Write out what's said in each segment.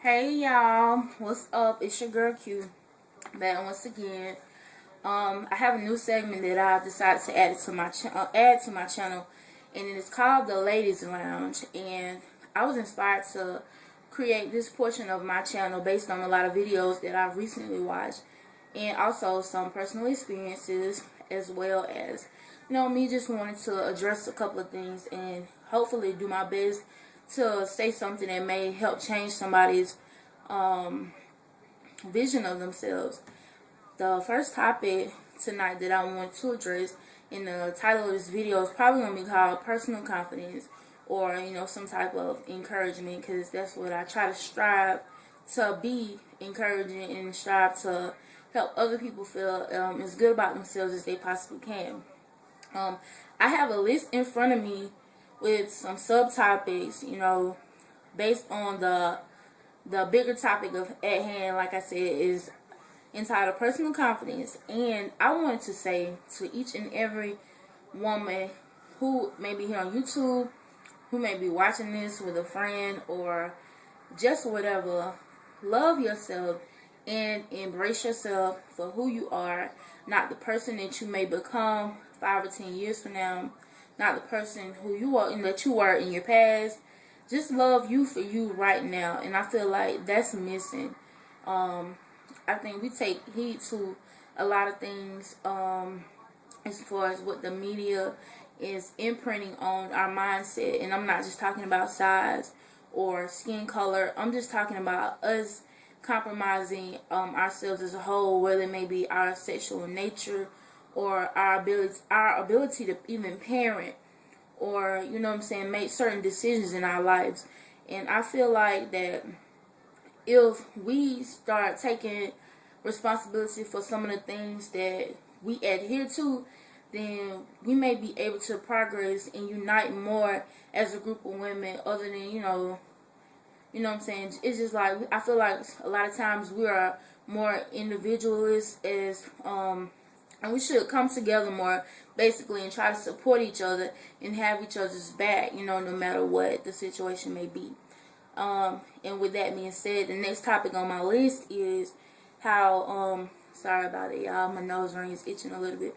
Hey y'all, what's up? It's your girl Q back once again. I have a new segment that I've decided to add to my channel, and it is called the Ladies Lounge. And I was inspired to create this portion of my channel based on a lot of videos that I've recently watched, and also some personal experiences, as well as me just wanting to address a couple of things and hopefully do my best to say something that may help change somebody's um, vision of themselves. The first topic tonight that I want to address in the title of this video is probably going to be called personal confidence, or some type of encouragement, because that's what I try to strive to be, encouraging, and strive to help other people feel as good about themselves as they possibly can. I have a list in front of me with some subtopics, based on the bigger topic of at hand. Like I said, is entitled personal confidence. And I wanted to say to each and every woman who may be here on YouTube, who may be watching this with a friend or just whatever, love yourself and embrace yourself for who you are, not the person that you may become 5 or 10 years from now, not the person who you are and that you were in your past. Just love you for you right now. And I feel like that's missing. I think we take heed to a lot of things as far as what the media is imprinting on our mindset. And I'm not just talking about size or skin color. I'm just talking about us compromising ourselves as a whole, whether it may be our sexual nature or our ability to even parent, or make certain decisions in our lives. And I feel like that if we start taking responsibility for some of the things that we adhere to, then we may be able to progress and unite more as a group of women, other than it's just like, I feel like a lot of times we are more individualists, and we should come together more, basically, and try to support each other and have each other's back, no matter what the situation may be. And with that being said, the next topic on my list is how, sorry about it, y'all, my nose ring is itching a little bit.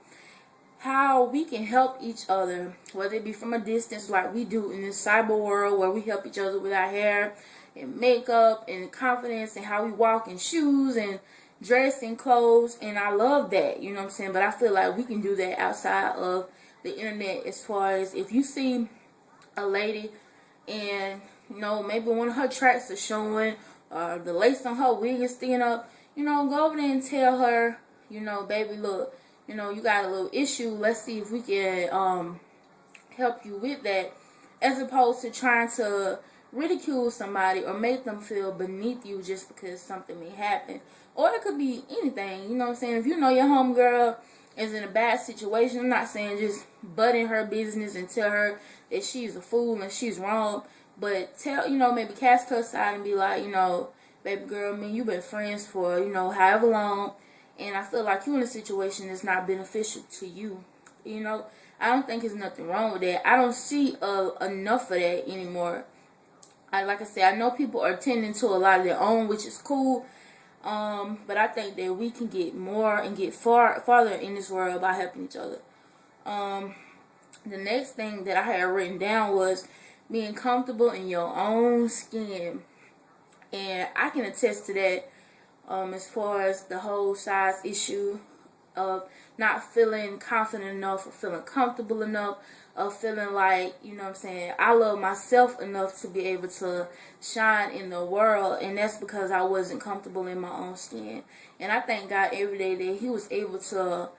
How we can help each other, whether it be from a distance, like we do in this cyber world, where we help each other with our hair and makeup and confidence, and how we walk in shoes and dress and clothes. And I love that, but I feel like we can do that outside of the internet, as far as if you see a lady and maybe one of her tracks is showing, or the lace on her wig is sticking up, go over there and tell her, baby, look, you got a little issue, let's see if we can help you with that, as opposed to trying to ridicule somebody or make them feel beneath you just because something may happen. Or it could be anything, if your homegirl is in a bad situation, I'm not saying just butt in her business and tell her that she's a fool and she's wrong, but tell, maybe cast her aside and be like, baby girl, you've been friends for, however long, and I feel like you're in a situation that's not beneficial to you. I don't think there's nothing wrong with that. I don't see enough of that anymore. Like I said, I know people are tending to a lot of their own, which is cool. But I think that we can get more and get farther in this world by helping each other. The next thing that I had written down was being comfortable in your own skin. And I can attest to that as far as the whole size issue of not feeling confident enough, or feeling comfortable enough, of feeling like, I love myself enough to be able to shine in the world. And that's because I wasn't comfortable in my own skin. And I thank God every day that He was able to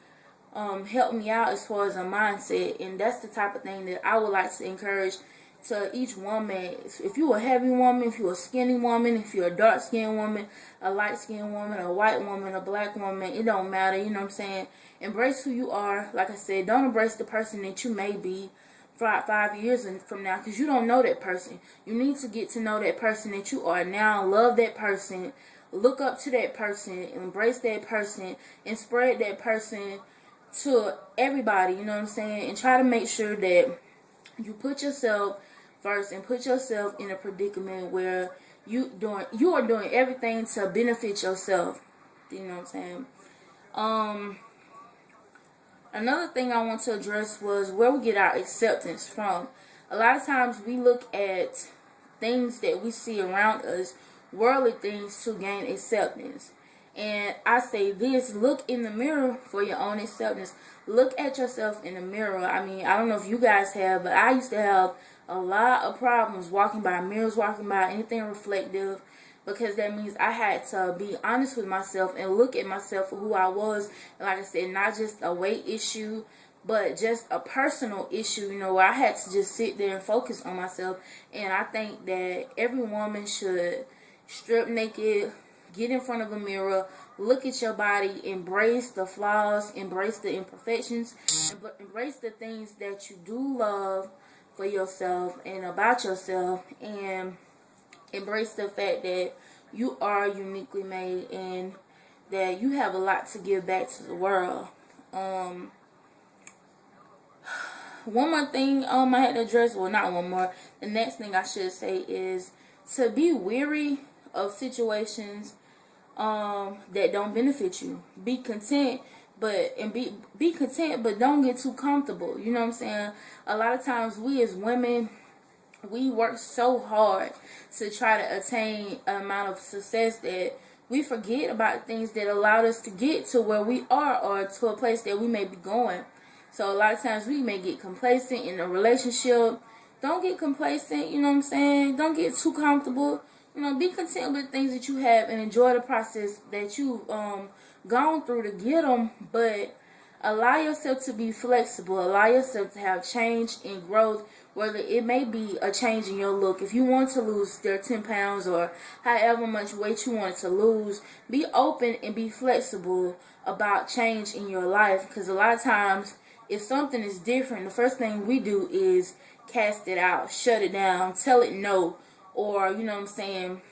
help me out as far as a mindset. And that's the type of thing that I would like to encourage to each woman. If you're a heavy woman, if you're a skinny woman, if you're a dark skinned woman, a light skinned woman, a white woman, a black woman, it don't matter, embrace who you are. Like I said, don't embrace the person that you may be 5 years from now, because you don't know that person. You need to get to know that person that you are now. Love that person, look up to that person, embrace that person, and spread that person to everybody, and try to make sure that you put yourself first and put yourself in a predicament where you are doing everything to benefit yourself. You know what I'm saying? Another thing I want to address was where we get our acceptance from. A lot of times we look at things that we see around us, worldly things, to gain acceptance. And I say this: look in the mirror for your own acceptance. Look at yourself in the mirror. I mean, I don't know if you guys have, but I used to have a lot of problems walking by mirrors, walking by anything reflective, because that means I had to be honest with myself and look at myself for who I was. And like I said, not just a weight issue, but just a personal issue, where I had to just sit there and focus on myself. And I think that every woman should strip naked, get in front of a mirror, look at your body, embrace the flaws, embrace the imperfections, embrace the things that you do love for yourself and about yourself, and embrace the fact that you are uniquely made and that you have a lot to give back to the world. One more thing I had to address, well, not one more, the next thing I should say is to be weary of situations that don't benefit you. Be content, but be content, but don't get too comfortable. You know what I'm saying? A lot of times we as women, we work so hard to try to attain an amount of success that we forget about things that allowed us to get to where we are, or to a place that we may be going. So a lot of times we may get complacent in a relationship. Don't get complacent, you know what I'm saying? Don't get too comfortable. Be content with the things that you have and enjoy the process that you've gone through to get them. But allow yourself to be flexible. Allow yourself to have change and growth, whether it may be a change in your look. If you want to lose their 10 pounds or however much weight you want to lose, be open and be flexible about change in your life. Because a lot of times, if something is different, the first thing we do is cast it out, shut it down, tell it no. Or, you know what I'm saying,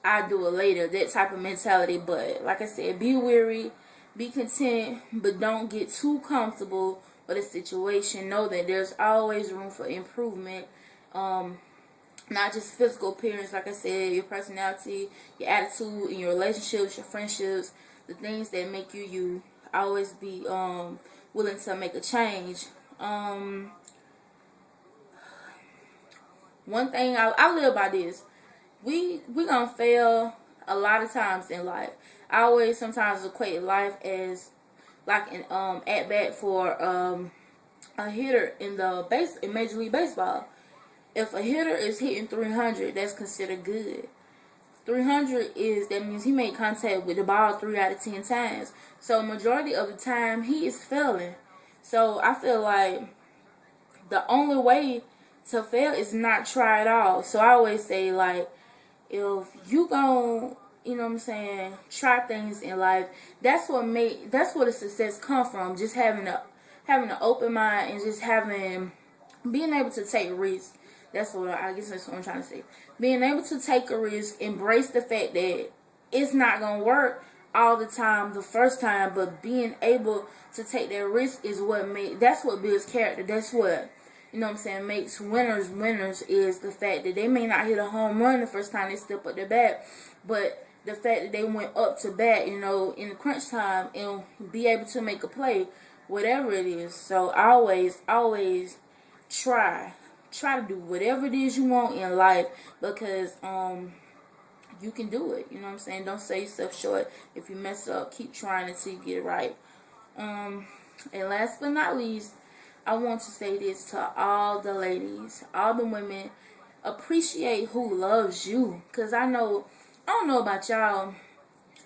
I'll do it later, that type of mentality. But like I said, be weary, be content, but don't get too comfortable with a situation. Know that there's always room for improvement. Not just physical appearance, like I said, your personality, your attitude, in your relationships, your friendships, the things that make you you. Always be willing to make a change. One thing I live by this: we gonna fail a lot of times in life. I always sometimes equate life as like an at bat for a hitter in Major League Baseball. If a hitter is hitting 300, that's considered good. 300 that means he made contact with the ball 3 out of 10 times. So majority of the time he is failing. So I feel like the only way to fail is not try at all. So I always say, like, if you gon', you know what I'm saying, try things in life, that's what the success come from. Just having an open mind and just being able to take risks. That's what I'm trying to say. Being able to take a risk, embrace the fact that it's not gonna work all the time the first time, but being able to take that risk is that's what builds character. That's what, you know what I'm saying, makes winners is the fact that they may not hit a home run the first time they step up their bat, but the fact that they went up to bat, in the crunch time, and be able to make a play, whatever it is. So always try to do whatever it is you want in life, because you can do it. You know what I'm saying? Don't sell yourself short. If you mess up, keep trying until you get it right. And last but not least, I want to say this to all the ladies, all the women: appreciate who loves you. Because I don't know about y'all,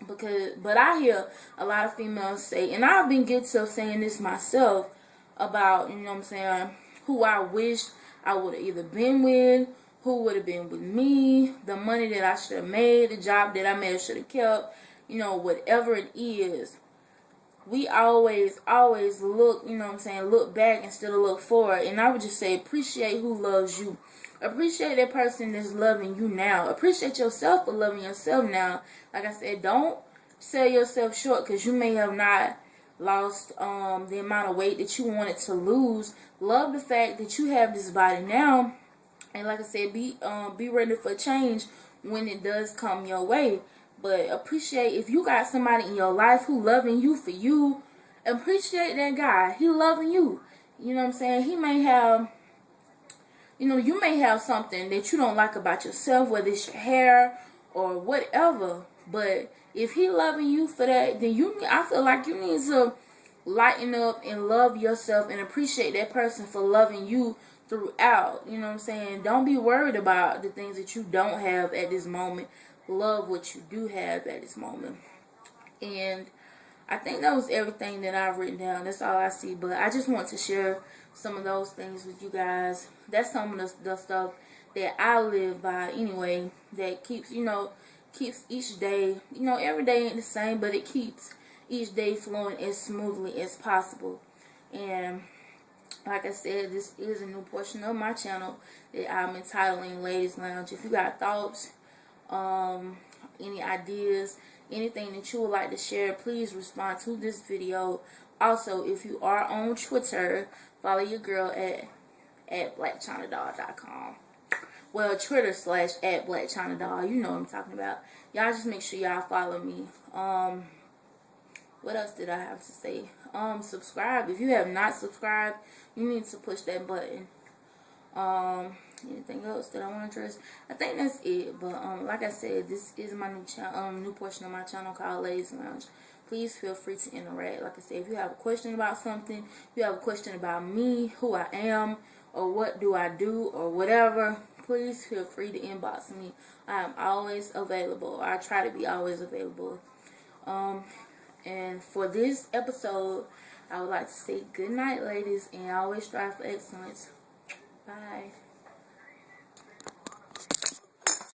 but I hear a lot of females say, and I've been guilty of saying this myself, about, you know what I'm saying, who I wish I would have either been with, who would have been with me, the money that I should have made, the job that I may have should have kept, whatever it is. We always look, you know what I'm saying, look back instead of look forward. And I would just say, appreciate who loves you. Appreciate that person that's loving you now. Appreciate yourself for loving yourself now. Like I said, don't sell yourself short because you may have not lost the amount of weight that you wanted to lose. Love the fact that you have this body now. And like I said, be ready for change when it does come your way. But appreciate if you got somebody in your life who loving you for you. Appreciate that guy. He loving you. You know what I'm saying? He may have, you may have something that you don't like about yourself, whether it's your hair or whatever. But if he loving you for that, then I feel like you need to lighten up and love yourself and appreciate that person for loving you throughout. You know what I'm saying? Don't be worried about the things that you don't have at this moment. Love what you do have at this moment. And I think that was everything that I've written down. That's all I see. But I just want to share some of those things with you guys. That's some of the stuff that I live by anyway. That keeps, keeps each day, every day ain't the same, but it keeps each day flowing as smoothly as possible. And like I said, this is a new portion of my channel that I'm entitling Ladies Lounge. If you got thoughts, any ideas, anything that you would like to share, please respond to this video. Also, if you are on Twitter, follow your girl at blackchinadoll.com. Well, Twitter / at blackchinadoll. You know what I'm talking about. Y'all just make sure y'all follow me. What else did I have to say? Subscribe. If you have not subscribed, you need to push that button. Anything else that I want to address? I think that's it. But like I said, this is my new portion of my channel called Ladies Lounge. Please feel free to interact. Like I said, if you have a question about something, if you have a question about me, who I am, or what do I do, or whatever, please feel free to inbox me. I am always available. I try to be always available. And for this episode, I would like to say good night, ladies, and always strive for excellence. Bye.